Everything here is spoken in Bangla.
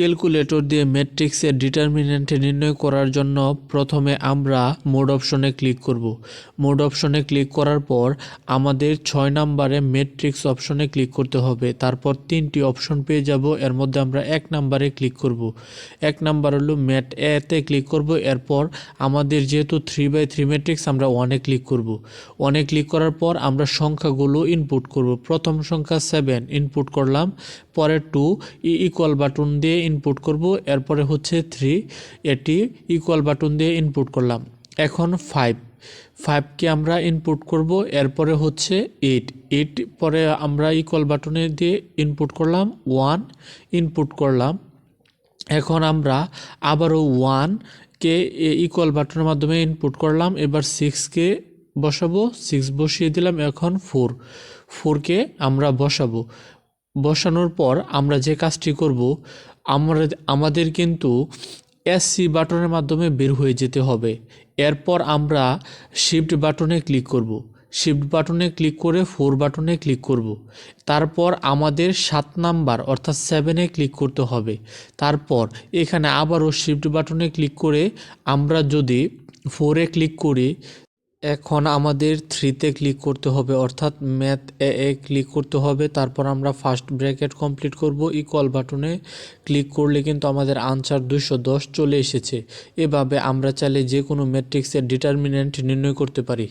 ক্যালকুলেটর দিয়ে ম্যাট্রিক্সের ডিটারমিন্যান্ট নির্ণয় করার জন্য প্রথমে আমরা মোড অপশনে ক্লিক করব। মোড অপশনে ক্লিক করার পর আমাদের 6 নম্বরে ম্যাট্রিক্স অপশনে ক্লিক করতে হবে। তারপর 3টি অপশন পেয়ে যাব। এর মধ্যে আমরা 1 নম্বরে ক্লিক করব। 1 নম্বর হলো ম্যাট এতে ক্লিক করব। এরপর আমাদের যেহেতু 3/3 ম্যাট্রিক্স আমরা 1-এ ক্লিক করব। 1-এ ক্লিক করার পর আমরা সংখ্যাগুলো ইনপুট করব। প্রথম সংখ্যা 7 ইনপুট করলাম, পরে 2 ইকুয়াল বাটন দিয়ে ইনপুট করব, এরপরে হচ্ছে 3 এটি ইকুয়াল বাটন দিয়ে ইনপুট করলাম। এখন 5কে আমরা ইনপুট করব, এরপরে হচ্ছে 8 পরে আমরা ইকুয়াল বাটনে দিয়ে ইনপুট করলাম, 1 ইনপুট করলাম। এখন আমরা আবারও 1কে ইকুয়াল বাটনের মাধ্যমে ইনপুট করলাম। এবার 6কে বসাবো, 6 বসিয়ে দিলাম। এখন 4কে আমরা বসানোর পর আমরা যে কাজটি করব, আমাদের কিন্তু এসসি বাটনের মাধ্যমে বের হয়ে যেতে হবে। এরপর আমরা শিফট বাটনে ক্লিক করব। শিফট বাটনে ক্লিক করে 4 বাটনে ক্লিক করব। তারপর আমাদের 7 নাম্বার অর্থাৎ 7-এ ক্লিক করতে হবে। তারপর এখানে আবারও শিফট বাটনে ক্লিক করে আমরা যদি 4-এ ক্লিক করি, এখন আমাদের 3-তে ক্লিক করতে হবে অর্থাৎ ম্যাথ এ ক্লিক করতে হবে। তারপর আমরা ফার্স্ট ব্র্যাকেট কমপ্লিট করব। ইকুয়াল বাটনে ক্লিক করলে কিন্তু আমাদের আনসার 210 চলে এসেছে। এভাবে আমরা চাইলে যে কোনো ম্যাট্রিক্সের ডিটারমিন্যান্ট নির্ণয় করতে পারি।